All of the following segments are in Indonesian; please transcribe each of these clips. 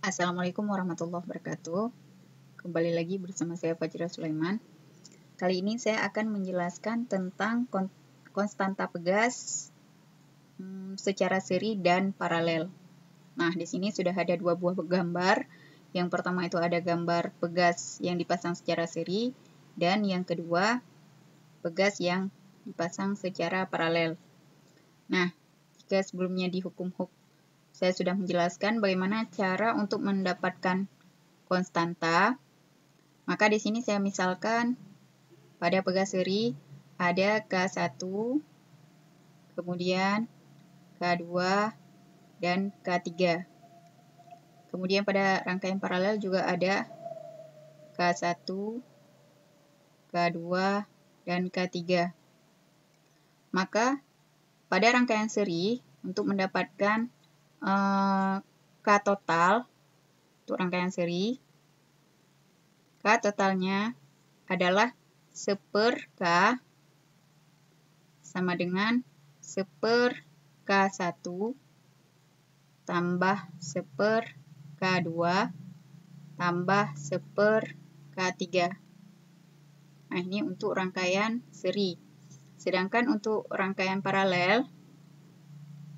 Assalamualaikum warahmatullahi wabarakatuh. Kembali lagi bersama saya Fajra Sulaiman. Kali ini saya akan menjelaskan tentang konstanta pegas secara seri dan paralel. Nah, di sini sudah ada dua buah gambar. Yang pertama itu ada gambar pegas yang dipasang secara seri, dan yang kedua pegas yang dipasang secara paralel. Nah, jika sebelumnya di hukum Hooke saya sudah menjelaskan bagaimana cara untuk mendapatkan konstanta, maka di sini saya misalkan pada pegas seri ada K1, kemudian K2, dan K3. Kemudian pada rangkaian paralel juga ada K1, K2, dan K3. Maka pada rangkaian seri untuk mendapatkan K total untuk rangkaian seri, K totalnya adalah 1/K sama dengan 1/K1 tambah 1/K2 tambah 1/K3. Nah, ini untuk rangkaian seri. Sedangkan untuk rangkaian paralel,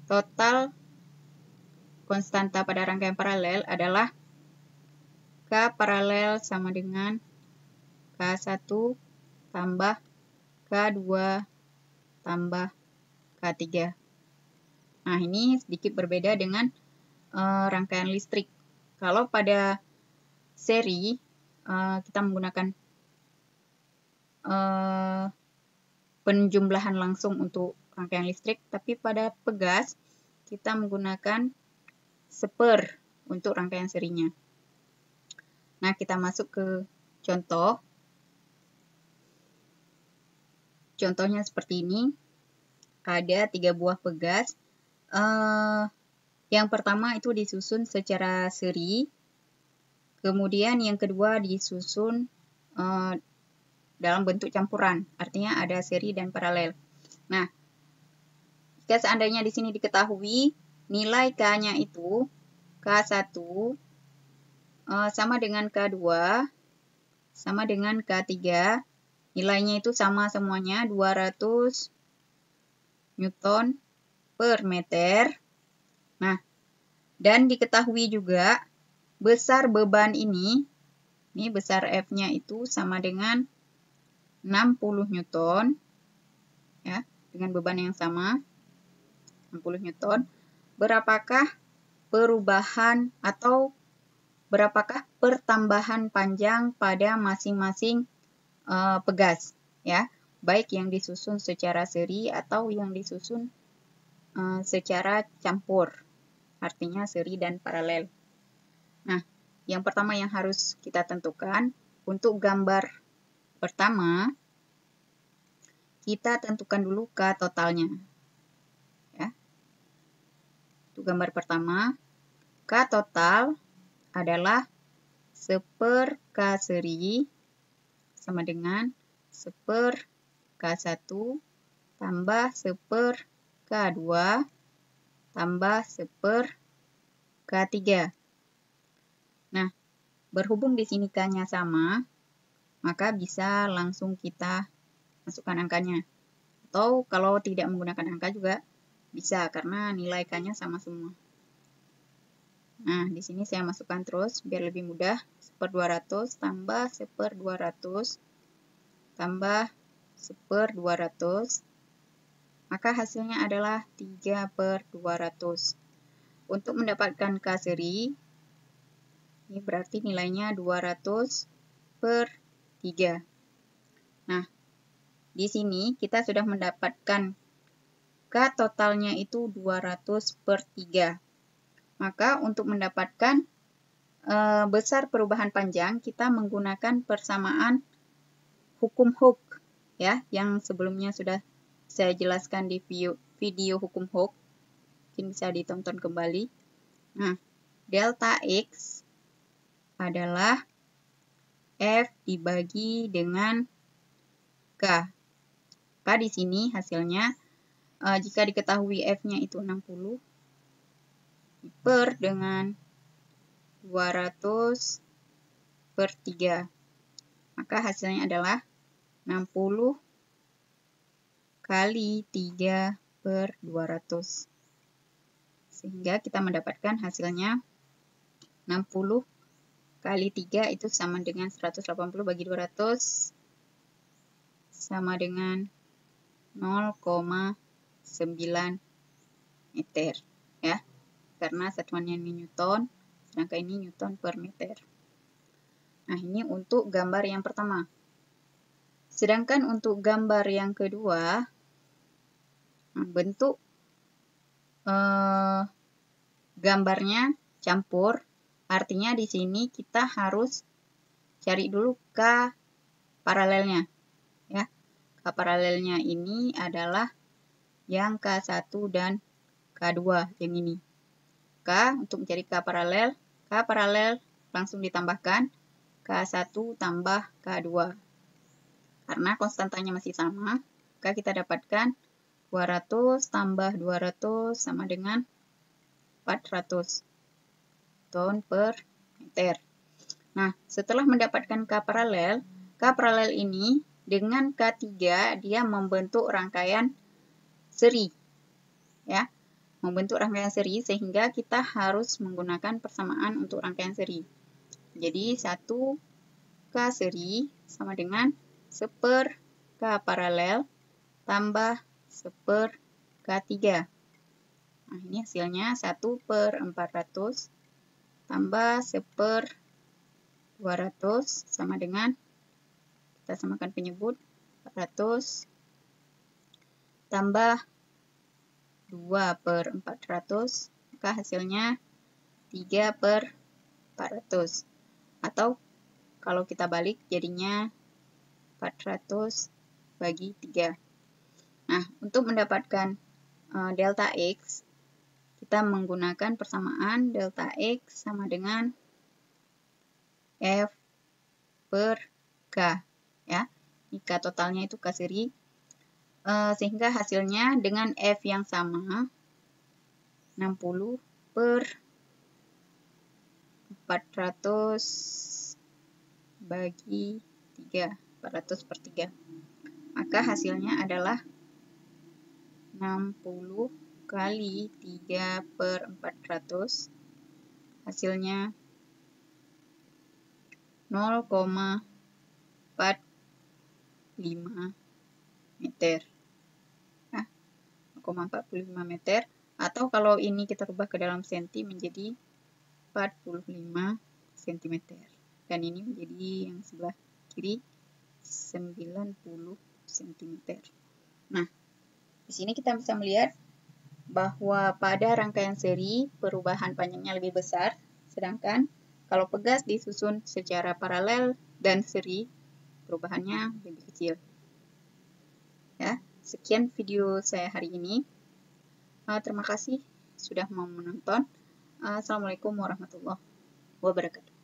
total konstanta pada rangkaian paralel adalah K paralel sama dengan K1 tambah K2 tambah K3. Nah, ini sedikit berbeda dengan rangkaian listrik. Kalau pada seri, kita menggunakan penjumlahan langsung untuk rangkaian listrik, tapi pada pegas kita menggunakan 1/, untuk rangkaian serinya. Nah, kita masuk ke contoh. Contohnya seperti ini. Ada 3 buah pegas. Yang pertama itu disusun secara seri. Kemudian yang kedua disusun dalam bentuk campuran. Artinya ada seri dan paralel. Nah, jika seandainya di sini diketahui nilai K-nya itu K1 sama dengan K2 sama dengan K3, nilainya itu sama semuanya 200 Newton per meter. Nah, dan diketahui juga besar beban ini besar F-nya itu sama dengan 60 Newton, ya, dengan beban yang sama, 60 Newton. Berapakah perubahan atau berapakah pertambahan panjang pada masing-masing pegas, ya, baik yang disusun secara seri atau yang disusun secara campur, artinya seri dan paralel. Nah, yang pertama yang harus kita tentukan, untuk gambar pertama, kita tentukan dulu K totalnya. Ya. Untuk gambar pertama, K total adalah 1/K seri sama dengan 1/K1 tambah 1/K2 tambah 1/K3. Nah, berhubung di sini K-nya sama, maka bisa langsung kita masukkan angkanya. Atau kalau tidak menggunakan angka juga bisa, karena nilai K-nya sama semua. Nah, di sini saya masukkan terus biar lebih mudah. 1/200 tambah 1/200 tambah 1/200. Maka hasilnya adalah 3/200. Untuk mendapatkan K seri, ini berarti nilainya 200/3. Nah, di sini kita sudah mendapatkan K totalnya itu 200/3. Maka untuk mendapatkan besar perubahan panjang, kita menggunakan persamaan hukum Hooke, ya, yang sebelumnya sudah saya jelaskan di video hukum Hooke. Mungkin bisa ditonton kembali. Nah, delta X adalah F dibagi dengan K. K di sini hasilnya, jika diketahui F-nya itu 60, per dengan 200/3. Maka hasilnya adalah 60 kali 3/200. Sehingga kita mendapatkan hasilnya 60 kali 3 itu sama dengan 180 bagi 200 sama dengan 0,9 meter. Ya, karena satuannya ini Newton, sedangkan ini Newton per meter. Nah, ini untuk gambar yang pertama. Sedangkan untuk gambar yang kedua, bentuk gambarnya campur. Artinya di sini kita harus cari dulu K paralelnya. Ya, K paralelnya ini adalah yang K1 dan K2 yang ini. K untuk mencari K paralel langsung ditambahkan K1 tambah K2. Karena konstantanya masih sama, maka kita dapatkan 200 tambah 200 sama dengan 400 ton per meter. Nah, setelah mendapatkan K paralel ini dengan K3 dia membentuk rangkaian seri. Ya, membentuk rangkaian seri sehingga kita harus menggunakan persamaan untuk rangkaian seri. Jadi 1 K seri sama dengan 1/K paralel tambah 1/K3. Nah, ini hasilnya 1/400 tambah 1/200 sama dengan, kita samakan penyebut, 400 tambah 2/400, maka hasilnya 3/400. Atau kalau kita balik jadinya 400 bagi 3. Nah, untuk mendapatkan delta X, kita menggunakan persamaan delta X sama dengan F per K. Ya, ini K totalnya itu K seri. Sehingga hasilnya dengan F yang sama, 60/400 bagi 3, 400/3. Maka hasilnya adalah 60 kali 3/400. Hasilnya 0,45 meter. Nah, 0,45 meter. Atau kalau ini kita rubah ke dalam senti menjadi 45 cm. Dan ini menjadi yang sebelah kiri 90 cm. Nah, di sini kita bisa melihat bahwa pada rangkaian seri perubahan panjangnya lebih besar, sedangkan kalau pegas disusun secara paralel dan seri perubahannya lebih kecil. Ya, sekian video saya hari ini. Terima kasih sudah mau menonton. Assalamualaikum warahmatullahi wabarakatuh.